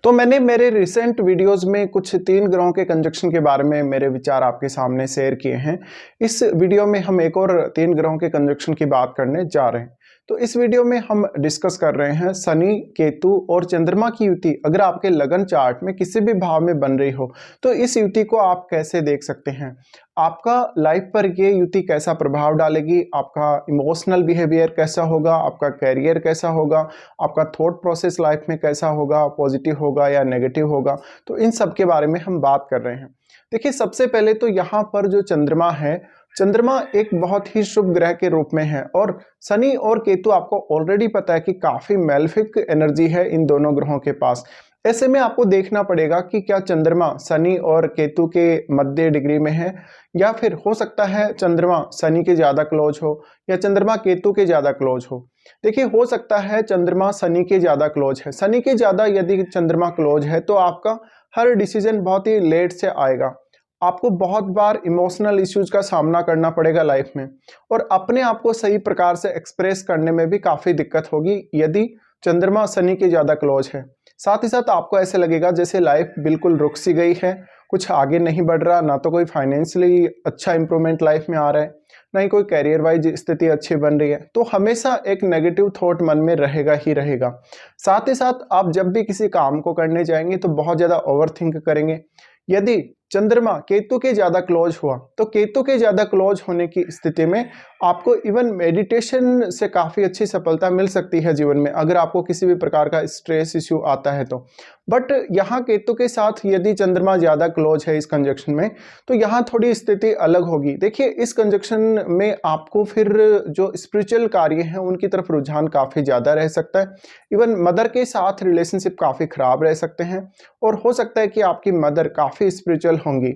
तो मैंने मेरे रिसेंट वीडियोस में कुछ 3 ग्रहों के कंजक्शन के बारे में मेरे विचार आपके सामने शेयर किए हैं। इस वीडियो में हम एक और 3 ग्रहों के कंजक्शन की बात करने जा रहे हैं। तो इस वीडियो में हम डिस्कस कर रहे हैं शनि, केतु और चंद्रमा की युति अगर आपके लगन चार्ट में किसी भी भाव में बन रही हो तो इस युति को आप कैसे देख सकते हैं, आपका लाइफ पर ये युति कैसा प्रभाव डालेगी, आपका इमोशनल बिहेवियर कैसा होगा, आपका कैरियर कैसा होगा, आपका थॉट प्रोसेस लाइफ में कैसा होगा, पॉजिटिव होगा या नेगेटिव होगा। तो इन सब के बारे में हम बात कर रहे हैं। देखिए, सबसे पहले तो यहाँ पर जो चंद्रमा है, चंद्रमा एक बहुत ही शुभ ग्रह के रूप में है और शनि और केतु आपको ऑलरेडी पता है कि काफी मैलेफिक एनर्जी है इन दोनों ग्रहों के पास। ऐसे में आपको देखना पड़ेगा कि क्या चंद्रमा शनि और केतु के मध्य डिग्री में है या फिर हो सकता है चंद्रमा शनि के ज्यादा क्लोज हो या चंद्रमा केतु के ज्यादा क्लोज हो। देखिए, हो सकता है चंद्रमा शनि के ज्यादा क्लोज है। शनि के ज्यादा यदि चंद्रमा क्लोज है तो आपका हर डिसीजन बहुत ही लेट से आएगा। आपको बहुत बार इमोशनल इश्यूज का सामना करना पड़ेगा लाइफ में और अपने आप को सही प्रकार से एक्सप्रेस करने में भी काफी दिक्कत होगी यदि चंद्रमा शनि के ज्यादा क्लोज है। साथ ही साथ आपको ऐसे लगेगा जैसे लाइफ बिल्कुल रुक सी गई है, कुछ आगे नहीं बढ़ रहा, ना तो कोई फाइनेंशियली अच्छा इंप्रूवमेंट लाइफ में आ रहा है, ना ही कोई कैरियर वाइज स्थिति अच्छी बन रही है। तो हमेशा एक नेगेटिव थॉट मन में रहेगा ही रहेगा। साथ ही साथ आप जब भी किसी काम को करने जाएंगे तो बहुत ज़्यादा ओवर थिंक करेंगे। यदि चंद्रमा केतु के ज़्यादा क्लोज हुआ तो केतु के ज़्यादा क्लोज होने की स्थिति में आपको इवन मेडिटेशन से काफ़ी अच्छी सफलता मिल सकती है जीवन में, अगर आपको किसी भी प्रकार का स्ट्रेस इश्यू आता है तो। बट यहाँ केतु के साथ यदि चंद्रमा ज़्यादा क्लोज है इस कंजक्शन में तो यहाँ थोड़ी स्थिति अलग होगी। देखिए, इस कंजक्शन में आपको फिर जो स्पिरिचुअल कार्य हैं उनकी तरफ रुझान काफ़ी ज़्यादा रह सकता है। इवन मदर के साथ रिलेशनशिप काफ़ी ख़राब रह सकते हैं और हो सकता है कि आपकी मदर काफ़ी स्पिरिचुअल होंगी।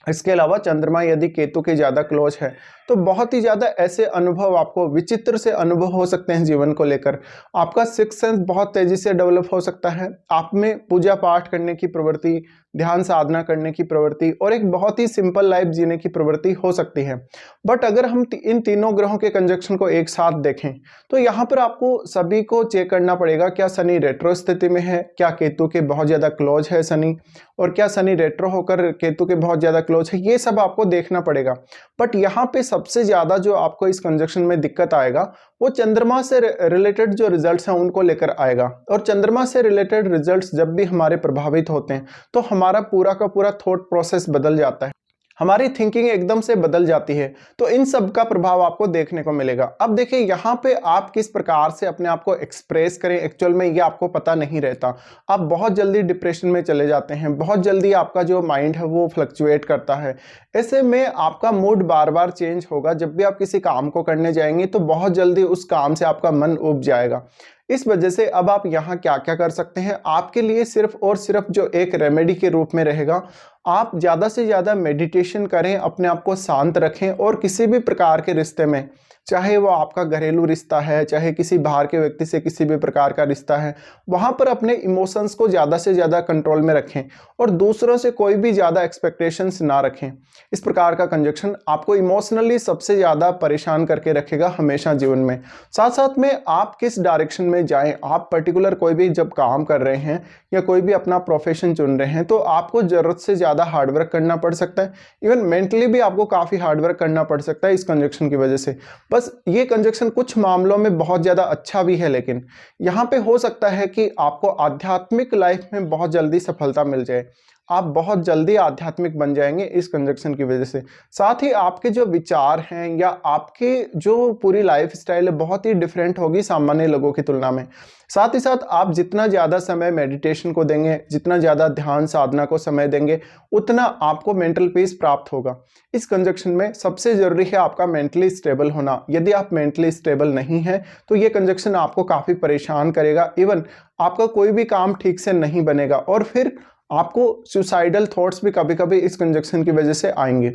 इसके अलावा चंद्रमा यदि केतु के ज़्यादा क्लोज है तो बहुत ही ज़्यादा ऐसे अनुभव, आपको विचित्र से अनुभव हो सकते हैं जीवन को लेकर। आपका सिक्स सेंस बहुत तेज़ी से डेवलप हो सकता है, आप में पूजा पाठ करने की प्रवृत्ति, ध्यान साधना करने की प्रवृत्ति और एक बहुत ही सिंपल लाइफ जीने की प्रवृत्ति हो सकती है। बट अगर हम इन तीनों ग्रहों के कंजक्शन को एक साथ देखें तो यहाँ पर आपको सभी को चेक करना पड़ेगा, क्या शनि रेट्रो स्थिति में है, क्या केतु के बहुत ज़्यादा क्लोज है शनि, और क्या शनि रेट्रो होकर केतु के बहुत ज़्यादा क्लोज है, ये सब आपको देखना पड़ेगा। बट यहाँ पे सबसे ज़्यादा जो आपको इस कंजक्शन में दिक्कत आएगा वो चंद्रमा से रिलेटेड जो रिजल्ट्स हैं उनको लेकर आएगा। और चंद्रमा से रिलेटेड रिजल्ट्स जब भी हमारे प्रभावित होते हैं तो हमारा पूरा का पूरा थॉट प्रोसेस बदल जाता है, हमारी थिंकिंग एकदम से बदल जाती है। तो इन सब का प्रभाव आपको देखने को मिलेगा। अब देखिए, यहाँ पे आप किस प्रकार से अपने आप को एक्सप्रेस करें एक्चुअल में ये आपको पता नहीं रहता। आप बहुत जल्दी डिप्रेशन में चले जाते हैं, बहुत जल्दी आपका जो माइंड है वो फ्लक्चुएट करता है। ऐसे में आपका मूड बार बार चेंज होगा। जब भी आप किसी काम को करने जाएंगे तो बहुत जल्दी उस काम से आपका मन उब जाएगा। इस वजह से अब आप यहाँ क्या क्या कर सकते हैं, आपके लिए सिर्फ और सिर्फ जो एक रेमेडी के रूप में रहेगा, आप ज़्यादा से ज़्यादा मेडिटेशन करें, अपने आप को शांत रखें और किसी भी प्रकार के रिश्ते में, चाहे वो आपका घरेलू रिश्ता है, चाहे किसी बाहर के व्यक्ति से किसी भी प्रकार का रिश्ता है, वहाँ पर अपने इमोशंस को ज़्यादा से ज़्यादा कंट्रोल में रखें और दूसरों से कोई भी ज़्यादा एक्सपेक्टेशंस ना रखें। इस प्रकार का कंजक्शन आपको इमोशनली सबसे ज़्यादा परेशान करके रखेगा हमेशा जीवन में। साथ साथ में आप किस डायरेक्शन में जाएं, आप पर्टिकुलर कोई भी जब काम कर रहे हैं या कोई भी अपना प्रोफेशन चुन रहे हैं तो आपको ज़रूरत से ज़्यादा हार्डवर्क करना पड़ सकता है। इवन मेंटली भी आपको काफ़ी हार्डवर्क करना पड़ सकता है इस कंजक्शन की वजह से। बस ये कंजक्शन कुछ मामलों में बहुत ज़्यादा अच्छा भी है, लेकिन यहाँ पे हो सकता है कि आपको आध्यात्मिक लाइफ में बहुत जल्दी सफलता मिल जाए, आप बहुत जल्दी आध्यात्मिक बन जाएंगे इस कंजक्शन की वजह से। साथ ही आपके जो विचार हैं या आपके जो पूरी लाइफ स्टाइल है बहुत ही डिफरेंट होगी सामान्य लोगों की तुलना में। साथ ही साथ आप जितना ज़्यादा समय मेडिटेशन को देंगे, जितना ज़्यादा ध्यान साधना को समय देंगे, उतना आपको मेंटल पीस प्राप्त होगा। इस कंजक्शन में सबसे ज़रूरी है आपका मेंटली स्टेबल होना। यदि आप मेंटली स्टेबल नहीं हैं तो ये कंजक्शन आपको काफ़ी परेशान करेगा। इवन आपका कोई भी काम ठीक से नहीं बनेगा और फिर आपको सुसाइडल थॉट्स भी कभी कभी इस कंजक्शन की वजह से आएंगे।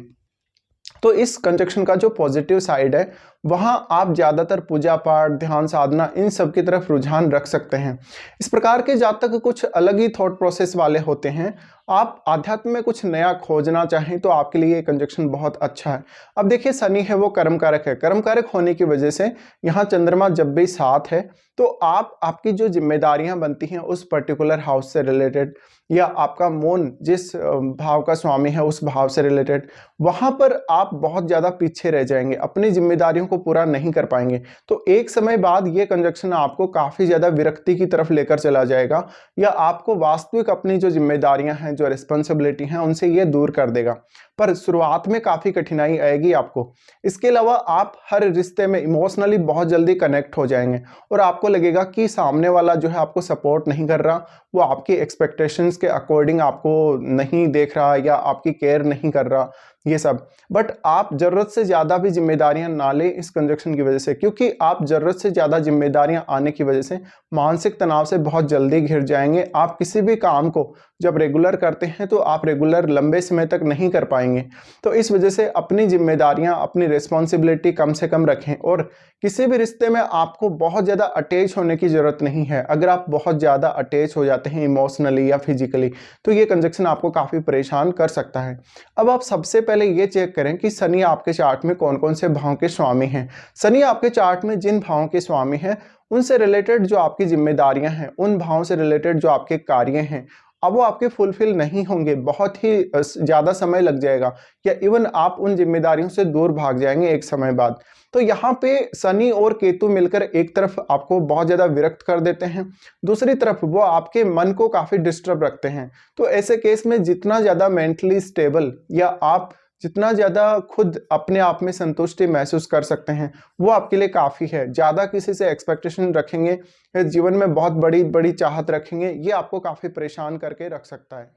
तो इस कंजक्शन का जो पॉजिटिव साइड है वहां आप ज्यादातर पूजा पाठ, ध्यान साधना, इन सब की तरफ रुझान रख सकते हैं। इस प्रकार के जातक कुछ अलग ही थॉट प्रोसेस वाले होते हैं। आप आध्यात्म में कुछ नया खोजना चाहें तो आपके लिए ये कंजक्शन बहुत अच्छा है। अब देखिए, शनि है वो कर्म कारक है। कर्म कारक होने की वजह से यहाँ चंद्रमा जब भी साथ है तो आपकी जो जिम्मेदारियां बनती हैं उस पर्टिकुलर हाउस से रिलेटेड, या आपका मून जिस भाव का स्वामी है उस भाव से रिलेटेड, वहां पर आप बहुत ज्यादा पीछे रह जाएंगे, अपनी जिम्मेदारियों को पूरा नहीं कर पाएंगे। तो एक समय बाद ये कंजक्शन आपको काफी ज्यादा विरक्ति की तरफ लेकर चला जाएगा, या आपको वास्तविक अपनी जो जिम्मेदारियां हैं, जो रिस्पॉन्सिबिलिटी हैं, उनसे ये दूर कर देगा। पर शुरुआत में काफी कठिनाई आएगी आपको। इसके अलावा आप हर रिश्ते में इमोशनली बहुत जल्दी कनेक्ट हो जाएंगे और आपको लगेगा कि सामने वाला जो है आपको सपोर्ट नहीं कर रहा, वो आपकी एक्सपेक्टेशंस के अकॉर्डिंग आपको नहीं देख रहा या आपकी केयर नहीं कर रहा, ये सब। बट आप जरूरत से ज्यादा भी जिम्मेदारियां ना लें इस कंजक्शन की वजह से, क्योंकि आप जरूरत से ज्यादा जिम्मेदारियां आने की वजह से मानसिक तनाव से बहुत जल्दी घिर जाएंगे। आप किसी भी काम को जब रेगुलर करते हैं तो आप रेगुलर लंबे समय तक नहीं कर पाएंगे। तो इस वजह से अपनी जिम्मेदारियां, अपनी रिस्पॉन्सिबिलिटी कम से कम रखें। और किसी भी रिश्ते में आपको बहुत ज़्यादा अटैच होने की ज़रूरत नहीं है। अगर आप बहुत ज़्यादा अटैच हो जाते हैं इमोशनली या फिजिकली, तो ये कंजक्शन आपको काफ़ी परेशान कर सकता है। अब आप सबसे पहले ये चेक करें कि शनि आपके चार्ट में कौन कौन से भाव के स्वामी हैं। शनि आपके चार्ट में जिन भावों के स्वामी हैं उनसे रिलेटेड जो आपकी जिम्मेदारियां हैं, उन भावों से रिलेटेड जो आपके कार्य हैं, अब वो आपके फुलफिल नहीं होंगे, बहुत ही ज़्यादा समय लग जाएगा, या इवन आप उन जिम्मेदारियों से दूर भाग जाएंगे एक समय बाद। तो यहाँ पे शनि और केतु मिलकर एक तरफ आपको बहुत ज़्यादा विरक्त कर देते हैं, दूसरी तरफ वो आपके मन को काफ़ी डिस्टर्ब रखते हैं। तो ऐसे केस में जितना ज़्यादा मेंटली स्टेबल या आप जितना ज़्यादा खुद अपने आप में संतुष्टि महसूस कर सकते हैं वो आपके लिए काफ़ी है। ज़्यादा किसी से एक्सपेक्टेशन रखेंगे, जीवन में बहुत बड़ी बड़ी चाहत रखेंगे, ये आपको काफ़ी परेशान करके रख सकता है।